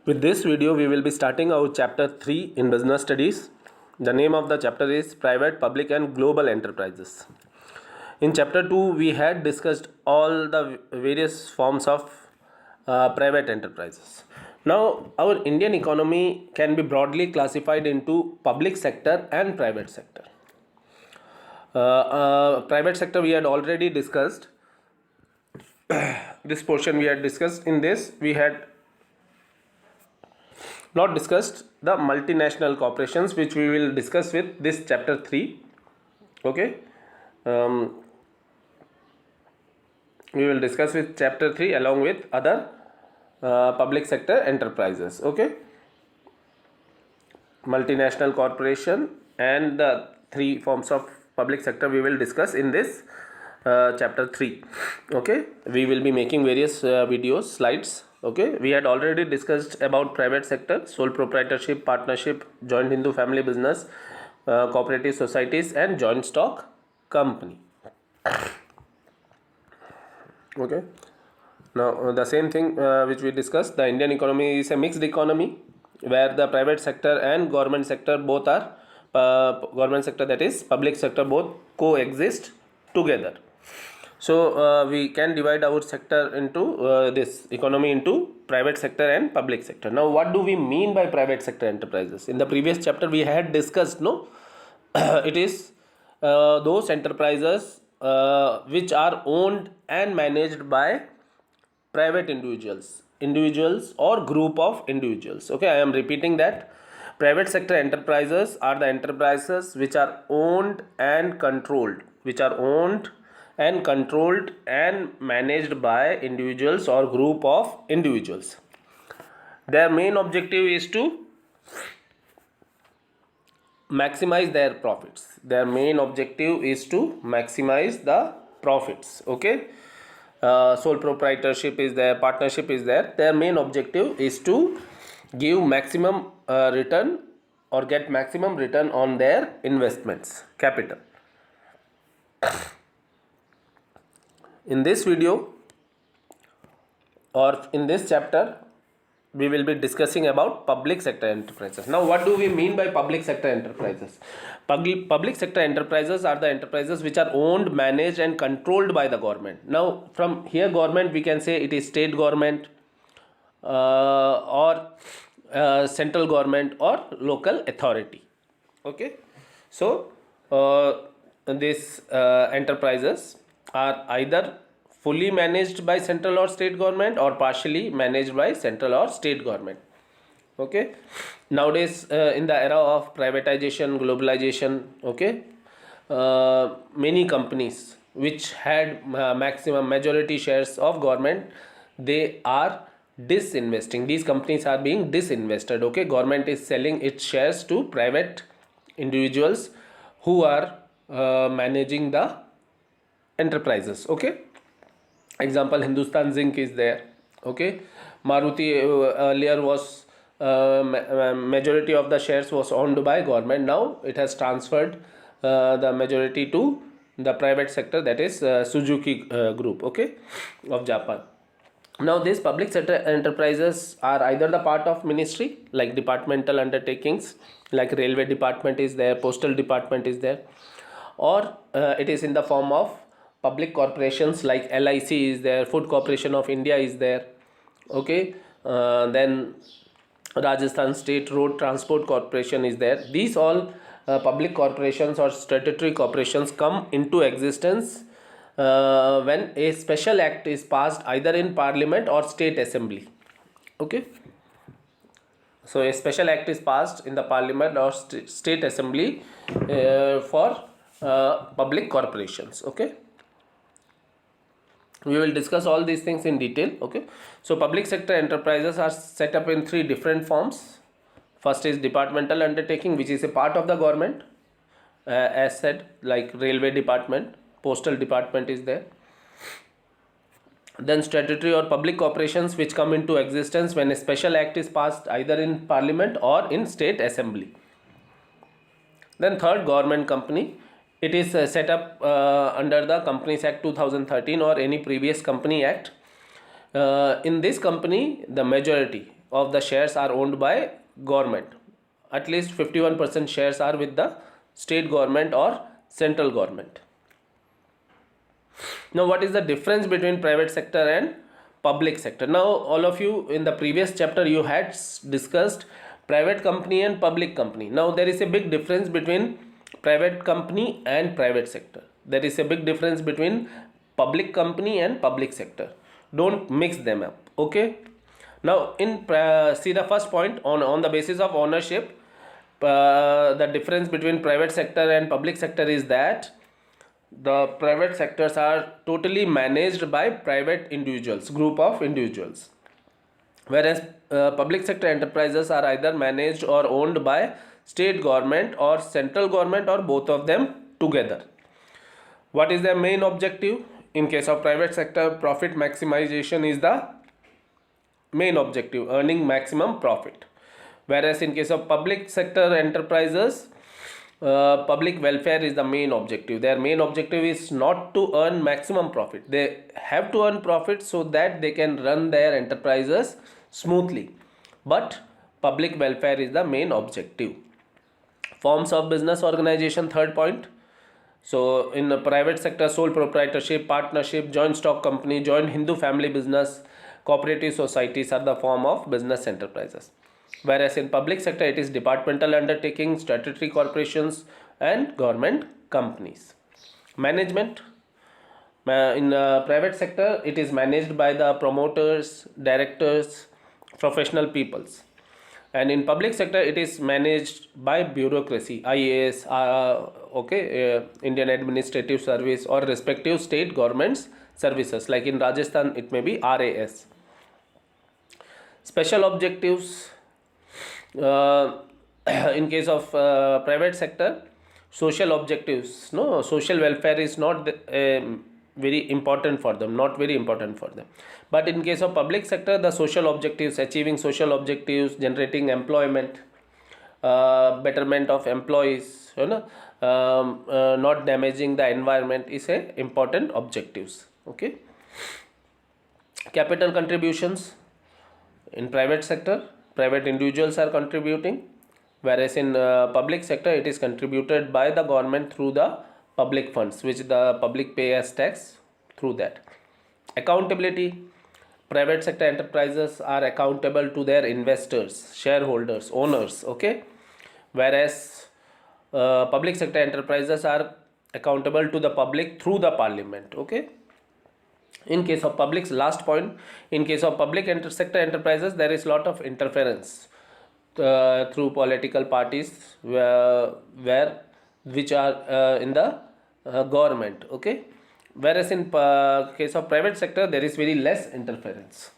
With this video, we will be starting our chapter 3 in business studies. The name of the chapter is Private, Public and Global Enterprises. In chapter 2, we had discussed all the various forms of private enterprises. Now, our Indian economy can be broadly classified into public sector and private sector. Private sector we had already discussed. This portion we had discussed. In this, we had not discussed the multinational corporations, which we will discuss with this chapter 3. Okay, we will discuss with chapter 3 along with other public sector enterprises. Okay, multinational corporation and the 3 forms of public sector we will discuss in this chapter 3. Okay, we will be making various videos, slides. Okay, we had already discussed about private sector, sole proprietorship, partnership, joint Hindu family business, cooperative societies and joint stock company. Okay, now the same thing which we discussed, the Indian economy is a mixed economy where the private sector and government sector both are government sector, that is public sector, both coexist together. So we can divide our sector into this economy into private sector and public sector. Now, what do we mean by private sector enterprises? In the previous chapter, we had discussed, no, it is those enterprises which are owned and managed by private individuals or group of individuals. Okay, I am repeating that. Private sector enterprises are the enterprises which are owned and controlled, and managed by individuals or group of individuals. Their main objective is to maximize their profits. Okay, sole proprietorship is there, partnership is there. Their main objective is to give maximum return or get maximum return on their investments, capital. In this video or in this chapter, we will be discussing about public sector enterprises. Now, what do we mean by public sector enterprises? Public sector enterprises are the enterprises which are owned, managed and controlled by the government. Now, from here government, we can say it is state government or central government or local authority. Okay, so these enterprises are either fully managed by central or state government or partially managed by central or state government. Okay, nowadays in the era of privatization, globalization, okay, many companies which had maximum majority shares of government, they are disinvesting. These companies are being disinvested. Okay, government is selling its shares to private individuals who are managing the enterprises. Okay, example, Hindustan Zinc is there. Okay, Maruti earlier was majority of the shares was owned by government. Now it has transferred the majority to the private sector, that is Suzuki group, okay, of Japan. Now these public sector enterprises are either the part of ministry, like departmental undertakings, like railway department is there, postal department is there, or it is in the form of public corporations like LIC is there, Food Corporation of India is there. Okay, then Rajasthan State Road Transport Corporation is there. These all public corporations or statutory corporations come into existence when a special act is passed either in parliament or state assembly. Okay, so a special act is passed in the parliament or state assembly for public corporations. Okay, we will discuss all these things in detail. Okay, so public sector enterprises are set up in 3 different forms. First is departmental undertaking, which is a part of the government, as said, like railway department, postal department is there. Then statutory or public corporations, which come into existence when a special act is passed either in parliament or in state assembly. Then third, government company. It is set up under the Companies Act 2013 or any previous company act. In this company, the majority of the shares are owned by government. At least 51% shares are with the state government or central government. Now, what is the difference between private sector and public sector? Now, all of you in the previous chapter you had discussed private company and public company. Now, there is a big difference between private company and private sector. There is a big difference between public company and public sector. Don't mix them up. Okay. Now, see the first point on the basis of ownership. The difference between private sector and public sector is that the private sectors are totally managed by private individuals, group of individuals, whereas public sector enterprises are either managed or owned by state government or central government or both of them together. What is their main objective? In case of private sector, profit maximization is the main objective, earning maximum profit, whereas in case of public sector enterprises, public welfare is the main objective. Their main objective is not to earn maximum profit. They have to earn profit so that they can run their enterprises smoothly, but public welfare is the main objective. Forms of business organization, third point. So in the private sector, sole proprietorship, partnership, joint stock company, joint Hindu family business, cooperative societies are the form of business enterprises, whereas in public sector it is departmental undertaking, statutory corporations and government companies. Management, in private sector it is managed by the promoters, directors, professional peoples, and in public sector it is managed by bureaucracy, IAS, Indian Administrative Service or respective state governments services, like in Rajasthan it may be RAS. Special objectives, in case of private sector, social objectives, social welfare is not very important for them, but in case of public sector, the social objectives, achieving social objectives, generating employment, betterment of employees, not damaging the environment is a important objectives. Okay. Capital contributions, in private sector private individuals are contributing, whereas in public sector it is contributed by the government through the public funds which the public pay as tax through that. Accountability, private sector enterprises are accountable to their investors, shareholders, owners, okay, whereas public sector enterprises are accountable to the public through the parliament. Okay. In case of public, last point, in case of public sector enterprises, there is lot of interference through political parties which are in the government. Okay, whereas in case of private sector there is very less interference.